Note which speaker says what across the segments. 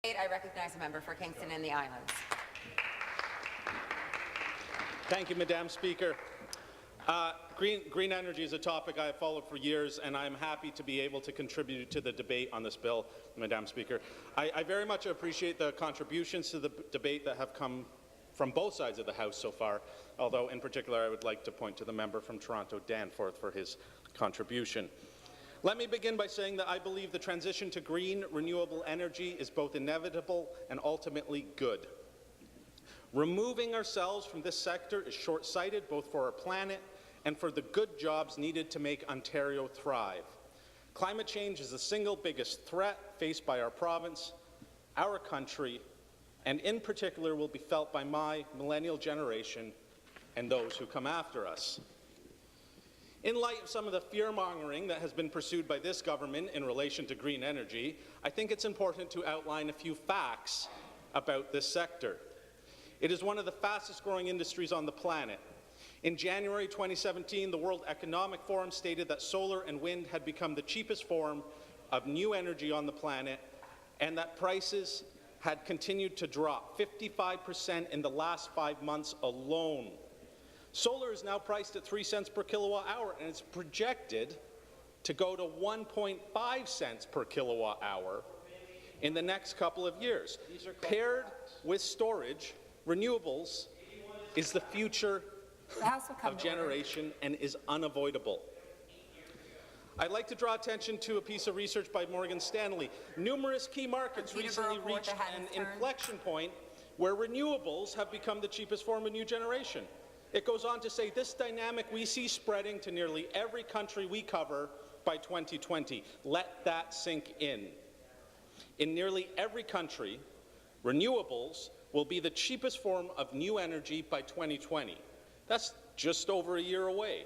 Speaker 1: I recognize a member for Kingston and the Islands.
Speaker 2: Thank you, Madam Speaker. Green energy is a topic I have followed for years, and I am happy to be able to contribute to the debate on this bill, Madam Speaker. I very much appreciate the contributions to the debate that have come from both sides of the House so far, although in particular I would like to point to the member from Toronto, Danforth, for his contribution. Let me begin by saying that I believe the transition to green, renewable energy is both inevitable and ultimately good. Removing ourselves from this sector is short-sighted, both for our planet and for the good jobs needed to make Ontario thrive. Climate change is the single biggest threat faced by our province, our country, and in particular will be felt by my millennial generation and those who come after us. In light of some of the fear-mongering that has been pursued by this government in relation to green energy, I think it's important to outline a few facts about this sector. It is one of the fastest-growing industries on the planet. In January 2017, the World Economic Forum stated that solar and wind had become the cheapest form of new energy on the planet, and that prices had continued to drop 55% in the last 5 months alone. Solar is now priced at 3 cents per kilowatt hour, and it's projected to go to 1.5 cents per kilowatt hour in the next couple of years. Paired with storage, renewables is the future of generation and is unavoidable. I'd like to draw attention to a piece of research by Morgan Stanley. Numerous key markets recently reached an inflection point where renewables have become the cheapest form of new generation. It goes on to say this dynamic we see spreading to nearly every country we cover by 2020. Let that sink in. In nearly every country, renewables will be the cheapest form of new energy by 2020. That's just over a year away.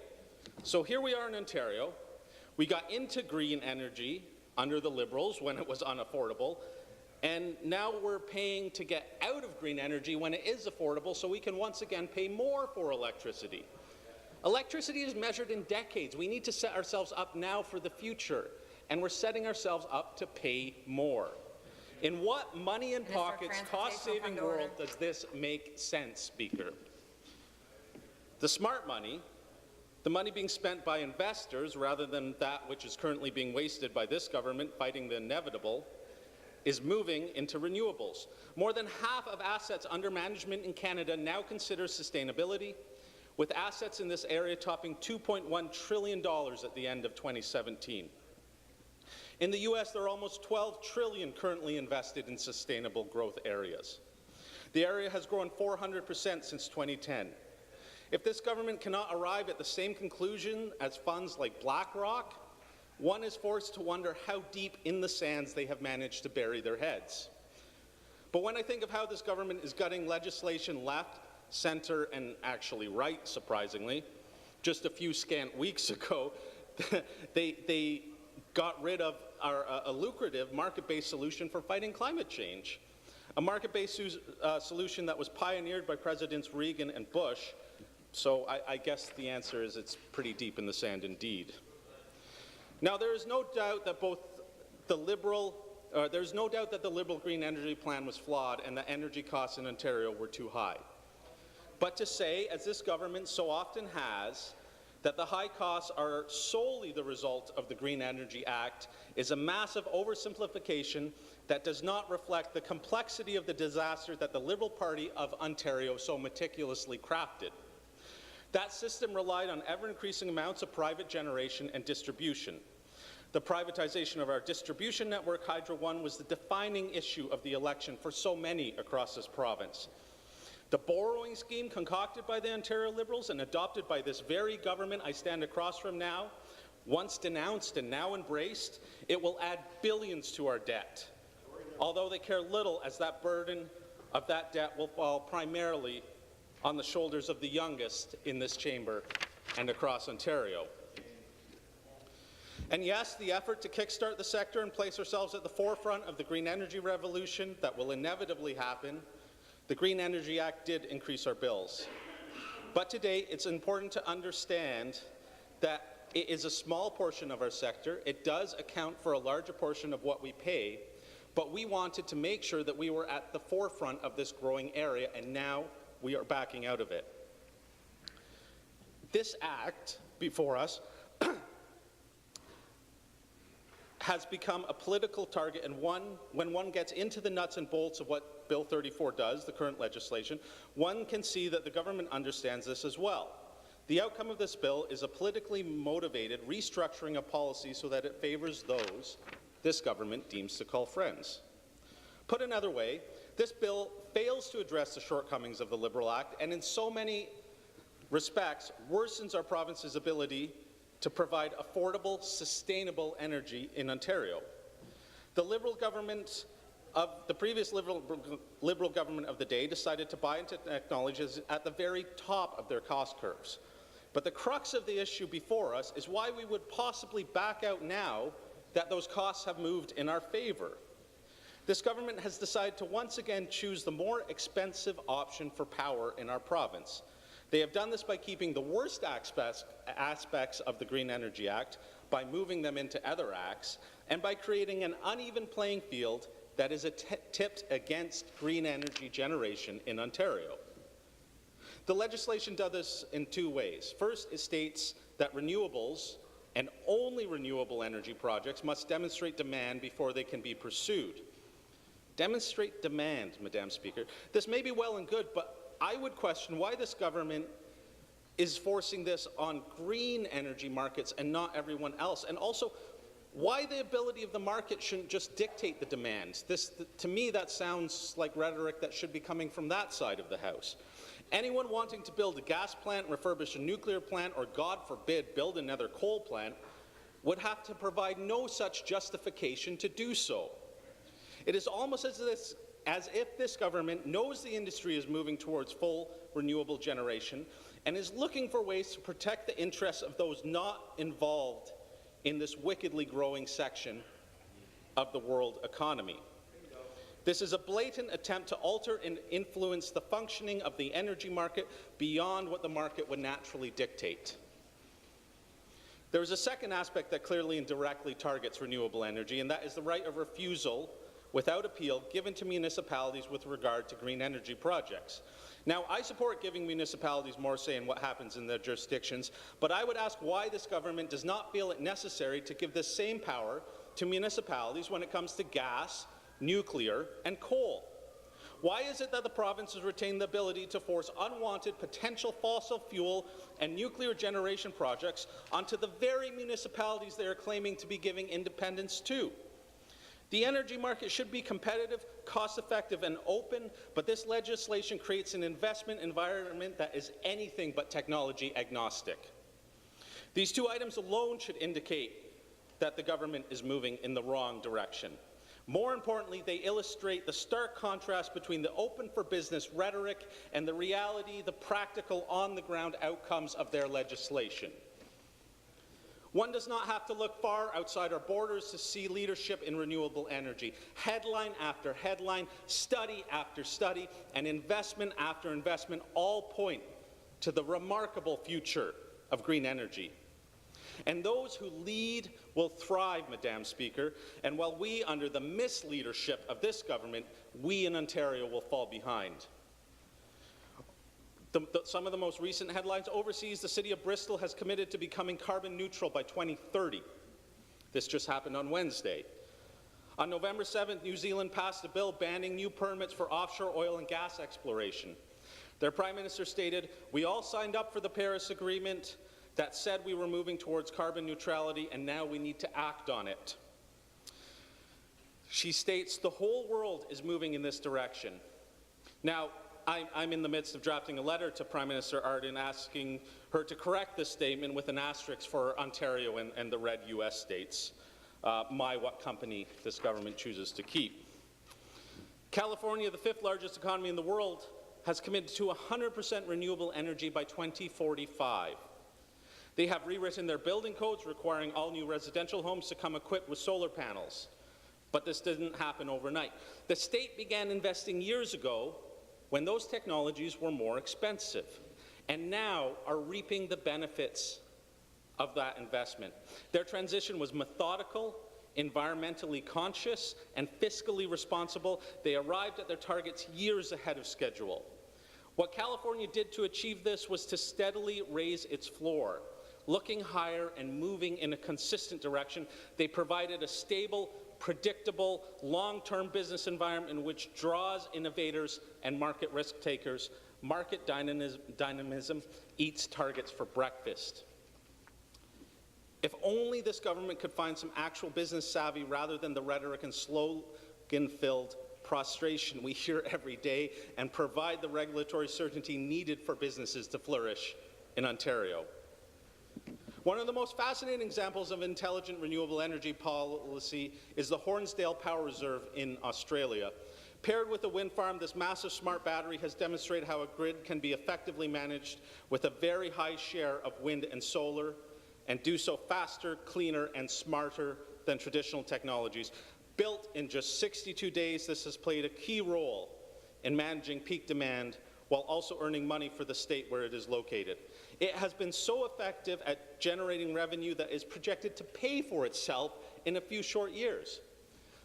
Speaker 2: So here we are in Ontario. We got into green energy under the Liberals when it was unaffordable, and now we're paying to get out of green energy when it is affordable, so we can once again pay more for electricity. Electricity is measured in decades. We need to set ourselves up now for the future, and we're setting ourselves up to pay more. In what money in pockets, cost-saving world does this make sense, Speaker? The smart money, the money being spent by investors rather than that which is currently being wasted by this government fighting the inevitable, is moving into renewables. More than half of assets under management in Canada now consider sustainability, with assets in this area topping $2.1 trillion at the end of 2017. In the U.S., there are almost $12 trillion currently invested in sustainable growth areas. The area has grown 400% since 2010. If this government cannot arrive at the same conclusion as funds like BlackRock, one is forced to wonder how deep in the sands they have managed to bury their heads. But when I think of how this government is gutting legislation left, centre, and actually right, surprisingly, just a few scant weeks ago, they got rid of a lucrative market-based solution for fighting climate change, a market-based solution that was pioneered by Presidents Reagan and Bush. So I guess the answer is it's pretty deep in the sand indeed. Now, there is no doubt that the Liberal green energy plan was flawed and that energy costs in Ontario were too high. But to say, as this government so often has, that the high costs are solely the result of the Green Energy Act is a massive oversimplification that does not reflect the complexity of the disaster that the Liberal Party of Ontario so meticulously crafted. That system relied on ever-increasing amounts of private generation and distribution. The privatization of our distribution network, Hydro One, was the defining issue of the election for so many across this province. The borrowing scheme concocted by the Ontario Liberals and adopted by this very government I stand across from now, once denounced and now embraced, it will add billions to our debt, although they care little as that burden of that debt will fall primarily on the shoulders of the youngest in this chamber and across Ontario. And yes, the effort to kickstart the sector and place ourselves at the forefront of the green energy revolution that will inevitably happen, the Green Energy Act did increase our bills. But today, it's important to understand that it is a small portion of our sector. It does account for a larger portion of what we pay, But we wanted to make sure that we were at the forefront of this growing area, and now we are backing out of it. This act before us has become a political target, and when one gets into the nuts and bolts of what Bill 34 does, the current legislation, one can see that the government understands this as well. The outcome of this bill is a politically motivated restructuring of policy so that it favors those this government deems to call friends. Put another way, this bill fails to address the shortcomings of the Liberal Act, and in so many respects worsens our province's ability to provide affordable, sustainable energy in Ontario. The Liberal government of the previous Liberal government of the day decided to buy into technologies at the very top of their cost curves. But the crux of the issue before us is why we would possibly back out now that those costs have moved in our favour. This government has decided to once again choose the more expensive option for power in our province. They have done this by keeping the worst aspects of the Green Energy Act, by moving them into other acts, and by creating an uneven playing field that is tipped against green energy generation in Ontario. The legislation does this in two ways. First, it states that renewables and only renewable energy projects must demonstrate demand before they can be pursued. Demonstrate demand, Madam Speaker. This may be well and good, but I would question why this government is forcing this on green energy markets and not everyone else, and also why the ability of the market shouldn't just dictate the demand. To me, that sounds like rhetoric that should be coming from that side of the House. Anyone wanting to build a gas plant, refurbish a nuclear plant, or, God forbid, build another coal plant would have to provide no such justification to do so. It is almost as if this government knows the industry is moving towards full renewable generation and is looking for ways to protect the interests of those not involved in this wickedly growing section of the world economy. This is a blatant attempt to alter and influence the functioning of the energy market beyond what the market would naturally dictate. There is a second aspect that clearly and directly targets renewable energy, and that is the right of refusal without appeal given to municipalities with regard to green energy projects. Now, I support giving municipalities more say in what happens in their jurisdictions, but I would ask why this government does not feel it necessary to give this same power to municipalities when it comes to gas, nuclear, and coal. Why is it that the provinces retain the ability to force unwanted potential fossil fuel and nuclear generation projects onto the very municipalities they are claiming to be giving independence to? The energy market should be competitive, cost-effective, and open, but this legislation creates an investment environment that is anything but technology agnostic. These two items alone should indicate that the government is moving in the wrong direction. More importantly, they illustrate the stark contrast between the open-for-business rhetoric and the reality, the practical, on-the-ground outcomes of their legislation. One does not have to look far outside our borders to see leadership in renewable energy. Headline after headline, study after study, and investment after investment all point to the remarkable future of green energy. And those who lead will thrive, Madam Speaker, and while we, under the misleadership of this government, we in Ontario will fall behind. Some of the most recent headlines overseas, the City of Bristol has committed to becoming carbon neutral by 2030. This just happened on Wednesday. On November 7th, New Zealand passed a bill banning new permits for offshore oil and gas exploration. Their Prime Minister stated, "We all signed up for the Paris Agreement that said we were moving towards carbon neutrality, and now we need to act on it." She states, "The whole world is moving in this direction." Now, I'm in the midst of drafting a letter to Prime Minister Ardern asking her to correct this statement with an asterisk for Ontario and the red U.S. states, what company this government chooses to keep. California, the fifth largest economy in the world, has committed to 100% renewable energy by 2045. They have rewritten their building codes requiring all new residential homes to come equipped with solar panels. But this didn't happen overnight. The state began investing years ago when those technologies were more expensive, and now are reaping the benefits of that investment. Their transition was methodical, environmentally conscious, and fiscally responsible, they arrived at their targets years ahead of schedule. What California did to achieve this was to steadily raise its floor. Looking higher and moving in a consistent direction, they provided a stable, predictable, long-term business environment which draws innovators and market risk takers. Market dynamism eats targets for breakfast. If only this government could find some actual business savvy rather than the rhetoric and slogan-filled prostration we hear every day, and provide the regulatory certainty needed for businesses to flourish in Ontario. One of the most fascinating examples of intelligent renewable energy policy is the Hornsdale Power Reserve in Australia. Paired with a wind farm, this massive smart battery has demonstrated how a grid can be effectively managed with a very high share of wind and solar, and do so faster, cleaner, and smarter than traditional technologies. Built in just 62 days, this has played a key role in managing peak demand while also earning money for the state where it is located. It has been so effective at generating revenue that is projected to pay for itself in a few short years.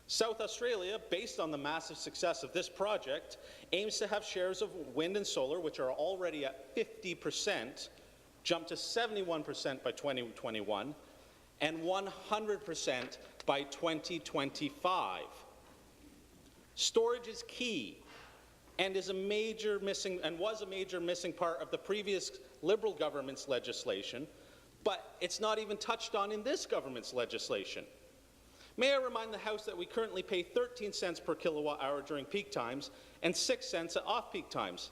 Speaker 2: South Australia, based on the massive success of this project, aims to have shares of wind and solar, which are already at 50%, jump to 71% by 2021, and 100% by 2025. Storage is key and was a major missing part of the previous Liberal government's legislation, but it's not even touched on in this government's legislation. May I remind the House that we currently pay 13 cents per kilowatt hour during peak times and 6 cents at off-peak times.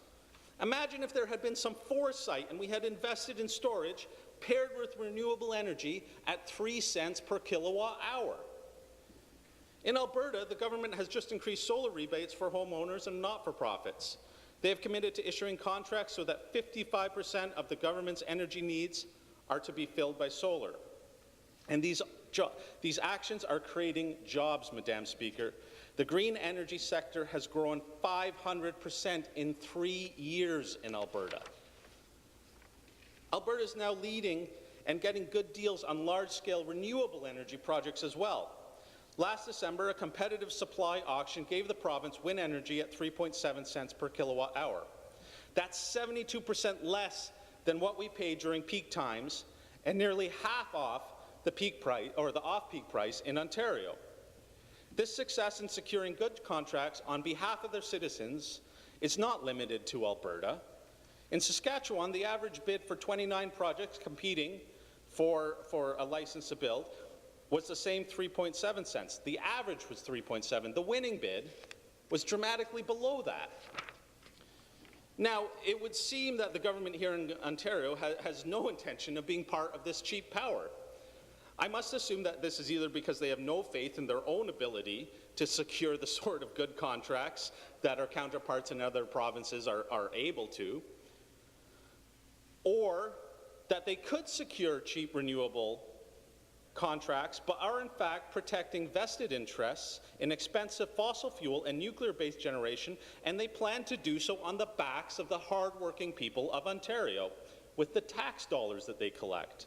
Speaker 2: Imagine if there had been some foresight and we had invested in storage paired with renewable energy at 3 cents per kilowatt hour. In Alberta, the government has just increased solar rebates for homeowners and not-for-profits. They have committed to issuing contracts so that 55% of the government's energy needs are to be filled by solar. And these actions are creating jobs, Madam Speaker. The green energy sector has grown 500% in 3 years in Alberta. Alberta is now leading and getting good deals on large-scale renewable energy projects as well. Last December, a competitive supply auction gave the province wind energy at 3.7 cents per kilowatt hour. That's 72% less than what we paid during peak times, and nearly half off the peak price or the off-peak price in Ontario. This success in securing good contracts on behalf of their citizens is not limited to Alberta. In Saskatchewan, the average bid for 29 projects competing for a license to build was the same 3.7 cents. The average was 3.7. The winning bid was dramatically below that. Now, it would seem that the government here in Ontario has no intention of being part of this cheap power. I must assume that this is either because they have no faith in their own ability to secure the sort of good contracts that our counterparts in other provinces are able to, or that they could secure cheap renewable contracts, but are in fact protecting vested interests in expensive fossil fuel and nuclear-based generation, and they plan to do so on the backs of the hard-working people of Ontario with the tax dollars that they collect.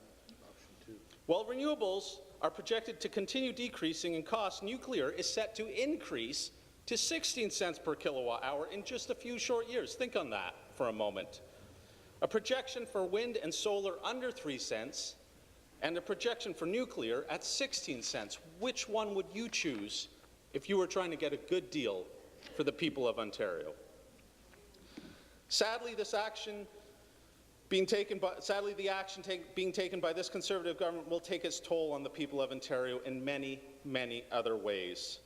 Speaker 2: While renewables are projected to continue decreasing in cost, nuclear is set to increase to 16 cents per kilowatt hour in just a few short years. Think on that for a moment. A projection for wind and solar under 3 cents, and a projection for nuclear at 16 cents. Which one would you choose if you were trying to get a good deal for the people of Ontario? Sadly, the action being taken by this Conservative government will take its toll on the people of Ontario in many, many other ways.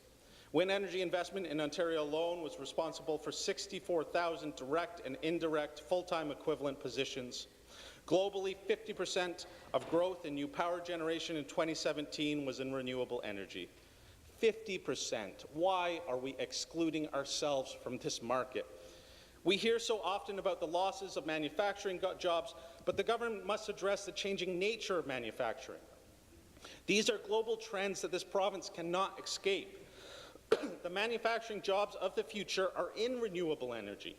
Speaker 2: Wind energy investment in Ontario alone was responsible for 64,000 direct and indirect full-time equivalent positions. Globally, 50% of growth in new power generation in 2017 was in renewable energy. 50%. Why are we excluding ourselves from this market? We hear so often about the losses of manufacturing jobs, but the government must address the changing nature of manufacturing. These are global trends that this province cannot escape. The manufacturing jobs of the future are in renewable energy,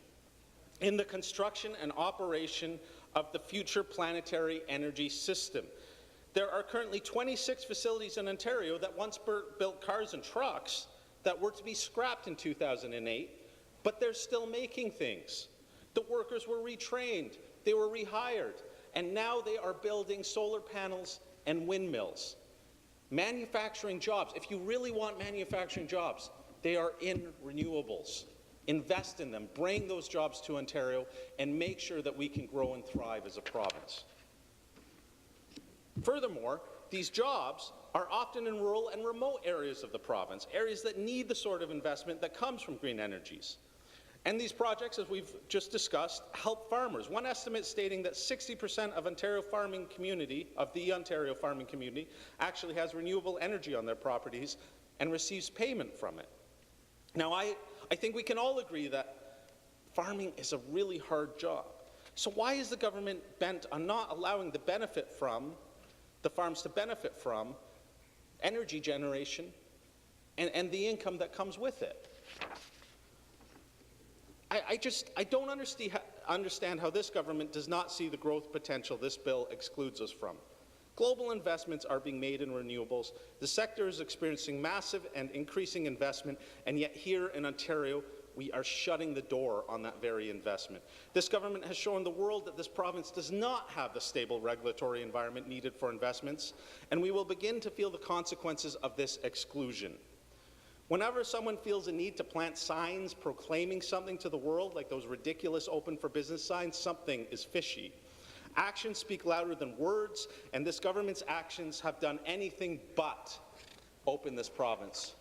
Speaker 2: in the construction and operation of the future planetary energy system. There are currently 26 facilities in Ontario that once built cars and trucks that were to be scrapped in 2008, but they're still making things. The workers were retrained, they were rehired, and now they are building solar panels and windmills. Manufacturing jobs, if you really want manufacturing jobs, they are in renewables. Invest in them, bring those jobs to Ontario, and make sure that we can grow and thrive as a province. Furthermore, these jobs are often in rural and remote areas of the province, areas that need the sort of investment that comes from green energies. And these projects, as we've just discussed, help farmers. One estimate stating that 60% of the Ontario farming community actually has renewable energy on their properties and receives payment from it. Now, I think we can all agree that farming is a really hard job. So why is the government bent on not allowing the farms to benefit from energy generation and the income that comes with it? I don't understand how this government does not see the growth potential this bill excludes us from. Global investments are being made in renewables. The sector is experiencing massive and increasing investment, and yet here in Ontario, we are shutting the door on that very investment. This government has shown the world that this province does not have the stable regulatory environment needed for investments, and we will begin to feel the consequences of this exclusion. Whenever someone feels a need to plant signs proclaiming something to the world, like those ridiculous open for business signs, something is fishy. Actions speak louder than words, and this government's actions have done anything but open this province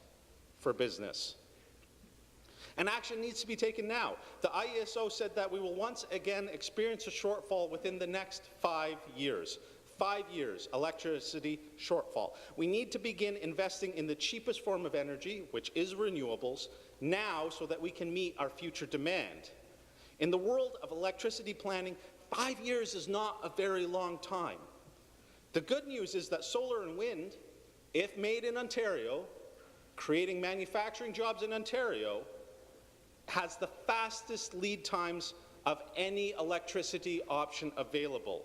Speaker 2: for business. And action needs to be taken now. The IESO said that we will once again experience a shortfall within the next 5 years. 5 years, electricity shortfall. We need to begin investing in the cheapest form of energy, which is renewables, now so that we can meet our future demand. In the world of electricity planning, 5 years is not a very long time. The good news is that solar and wind, if made in Ontario, creating manufacturing jobs in Ontario, has the fastest lead times of any electricity option available.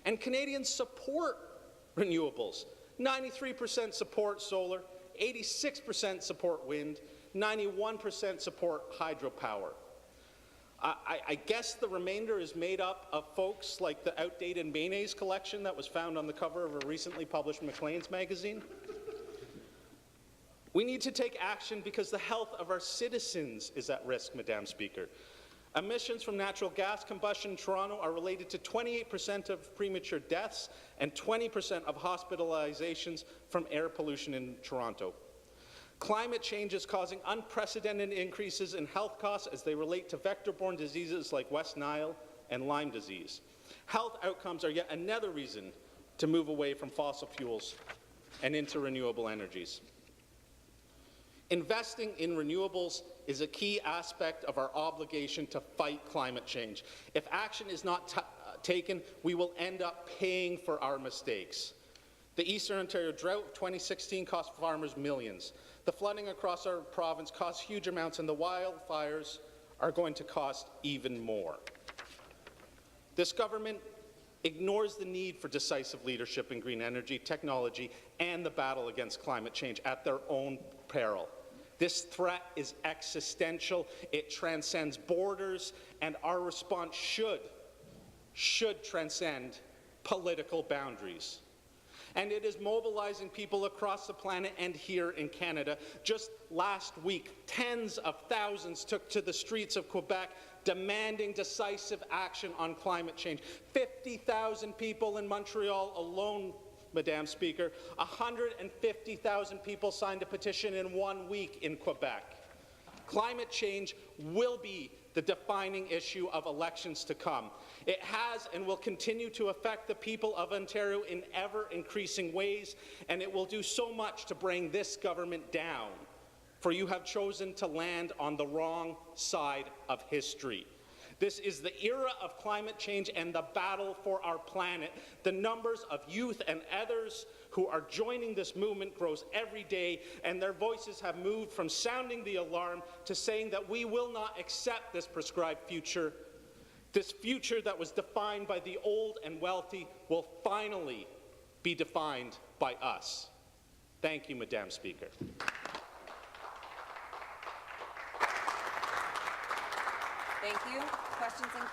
Speaker 2: And Canadians support renewables. 93% support solar, 86% support wind, 91% support hydropower. I guess the remainder is made up of folks like the outdated mayonnaise collection that was found on the cover of a recently published Maclean's magazine. We need to take action because the health of our citizens is at risk, Madam Speaker. Emissions from natural gas combustion in Toronto are related to 28% of premature deaths and 20% of hospitalizations from air pollution in Toronto. Climate change is causing unprecedented increases in health costs as they relate to vector-borne diseases like West Nile and Lyme disease. Health outcomes are yet another reason to move away from fossil fuels and into renewable energies. Investing in renewables is a key aspect of our obligation to fight climate change. If action is not taken, we will end up paying for our mistakes. The Eastern Ontario drought of 2016 cost farmers millions. The flooding across our province cost huge amounts, and the wildfires are going to cost even more. This government ignores the need for decisive leadership in green energy, technology, and the battle against climate change at their own peril. This threat is existential, it transcends borders, and our response should transcend political boundaries. And it is mobilizing people across the planet and here in Canada. Just last week, tens of thousands took to the streets of Quebec demanding decisive action on climate change. 50,000 people in Montreal alone, Madam Speaker. 150,000 people signed a petition in 1 week in Quebec. Climate change will be the defining issue of elections to come. It has and will continue to affect the people of Ontario in ever-increasing ways, and it will do so much to bring this government down, for you have chosen to land on the wrong side of history. This is the era of climate change and the battle for our planet. The numbers of youth and others who are joining this movement grows every day, and their voices have moved from sounding the alarm to saying that we will not accept this prescribed future. This future that was defined by the old and wealthy will finally be defined by us. Thank you, Madam Speaker.
Speaker 1: Thank you. Questions and comments?